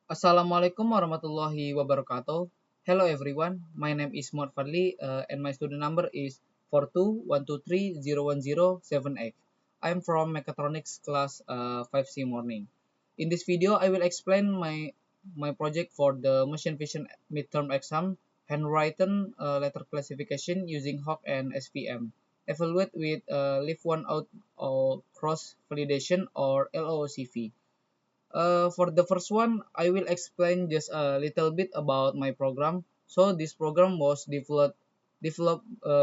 Assalamualaikum warahmatullahi wabarakatuh. Hello everyone, my name is Muhammad Fadli and my student number is 4212301078. I'm from Mechatronics class 5C morning. In this video, I will explain my project for the machine vision midterm exam, handwritten letter classification using Hawk and SVM. Evaluate with leave one out or cross validation or LOCV. For the first one, I will explain just a little bit about my program. So this program was developed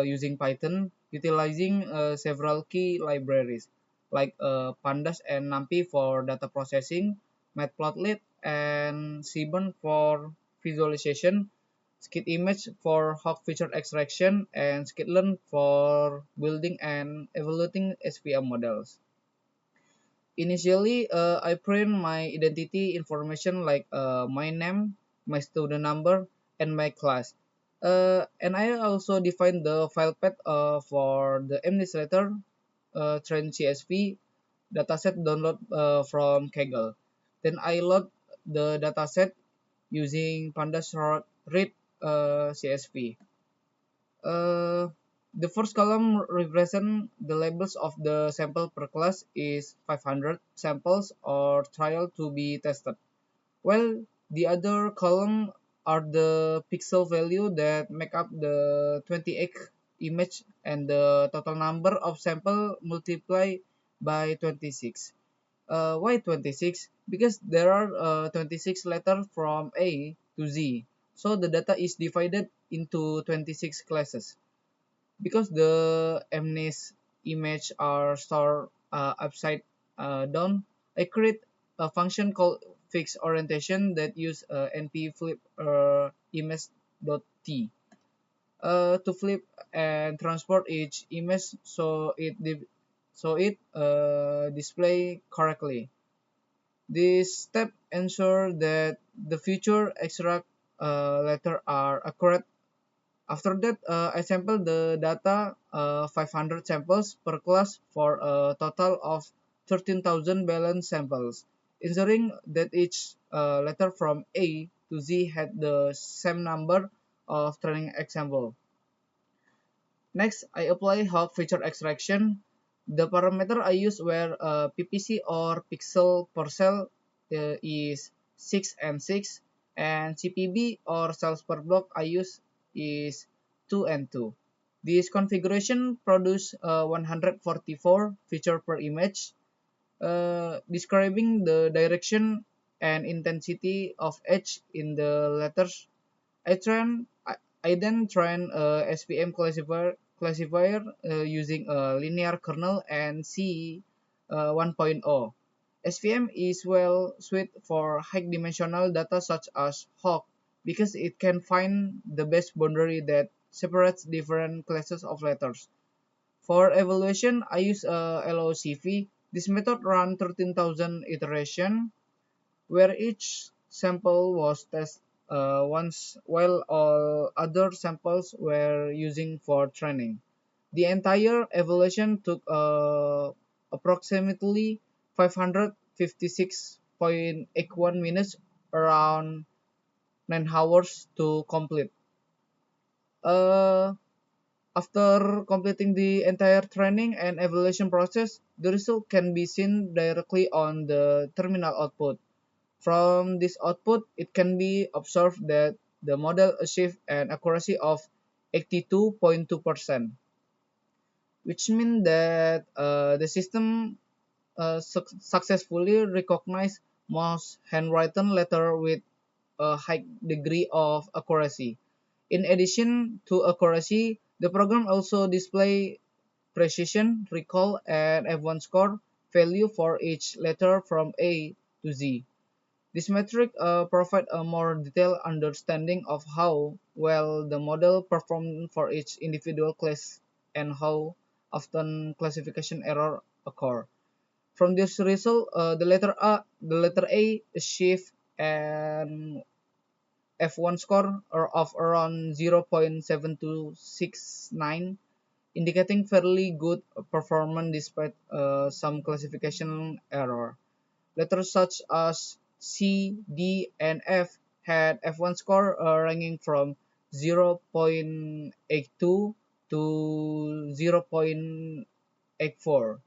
using Python, utilizing several key libraries like Pandas and NumPy for data processing, Matplotlib and Seaborn for visualization, SkidImage for hawk feature extraction, and skitlearn for building and evaluating SVM models. Initially, I print my identity information like my name, my student number, and my class. And I also define the file path for the mnewsletter, train CSV, dataset download from Kaggle. Then I load the dataset using pandas read CSV. Uh, the first column represents the labels of the sample per class is 500 samples or trial to be tested. While the other column are the pixel value that make up the 28 image and the total number of sample multiplied by 26. Why 26? Because there are 26 letters from A to Z. So the data is divided into 26 classes because the MNIST image are stored upside down. I create a function called fixed orientation that use np flip image.t to flip and transport each image so it display correctly. This step ensure that the future extract letter are accurate. After that, I sample the data 500 samples per class for a total of 13,000 balance samples, ensuring that each letter from A to Z had the same number of training example. Next, I apply Hawk feature extraction. The parameter I use were PPC or pixel per cell is 6 and 6, and CPB or cells per block I use is 2 and 2. This configuration produce 144 feature per image, describing the direction and intensity of edge in the letters. I then train a SVM classifier using a linear kernel and C 1.0. SVM is well suited for high-dimensional data such as Hawk because it can find the best boundary that separates different classes of letters. For evaluation, I use a LOCV. This method run 13,000 iteration where each sample was tested once while all other samples were using for training. The entire evaluation took approximately 556.81 minutes, around 9 hours to complete. Uh, After completing the entire training and evaluation process, the result can be seen directly on the terminal output. From this output, it can be observed that the model achieved an accuracy of 82.2%, which means that the system successfully recognized most handwritten letter with a high degree of accuracy. In addition to accuracy, the program also display precision, recall, and F1 score value for each letter from A to Z. This metric provide a more detailed understanding of how well the model performed for each individual class and how often classification error occur. From this result, the letter A achieved an F1 score of around 0.7269, indicating fairly good performance despite some classification error. Letters such as C, D, and F had F1 score ranging from 0.82 to 0.84,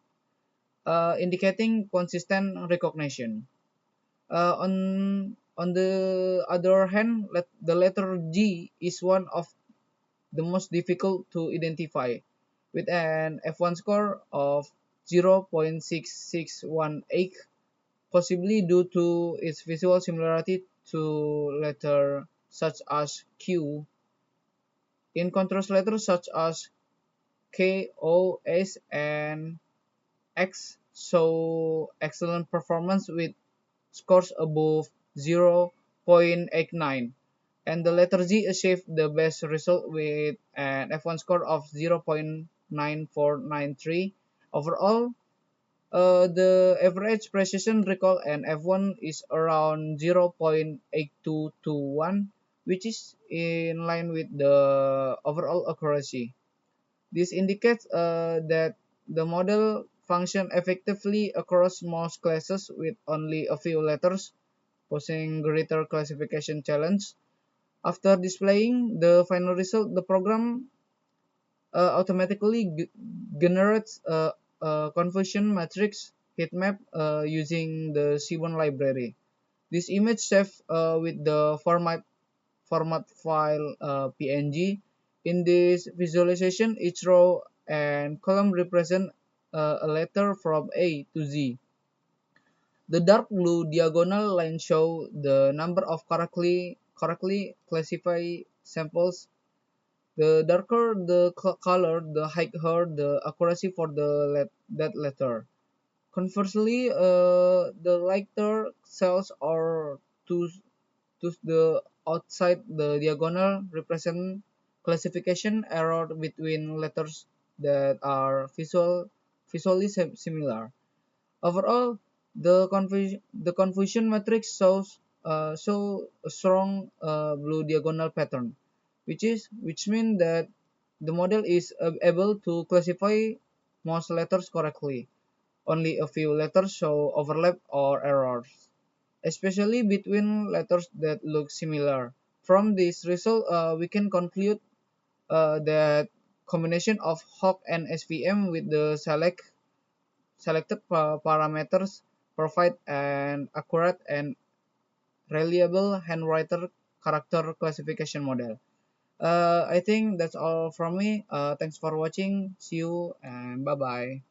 indicating consistent recognition. On the other hand, the letter G is one of the most difficult to identify, with an F1 score of 0.6618, possibly due to its visual similarity to letters such as Q. In contrast, letters such as K, O, S, and X show excellent performance with scores above 0.89, and the letter Z achieved the best result with an F1 score of 0.9493. Overall, the average precision recall and F1 is around 0.8221, which is in line with the overall accuracy. This indicates that the model function effectively across most classes with only a few letters, posing greater classification challenge. After displaying the final result, the program automatically generates a confusion matrix heatmap using the C1 library. This image saved with the format file PNG. In this visualization, each row and column represent a letter from A to Z. The dark blue diagonal line show the number of correctly classified samples. The darker the color, the higher the accuracy for that letter. Conversely, the lighter cells or to the outside the diagonal represent classification error between letters that are visually similar. Overall, the confusion matrix show a strong blue diagonal pattern, which means that the model is able to classify most letters correctly. Only a few letters show overlap or errors, especially between letters that look similar. From this result, we can conclude that combination of Hawk and SVM with the selected parameters provide an accurate and reliable handwritten character classification model. I think that's all from me. Thanks for watching. See you and bye bye.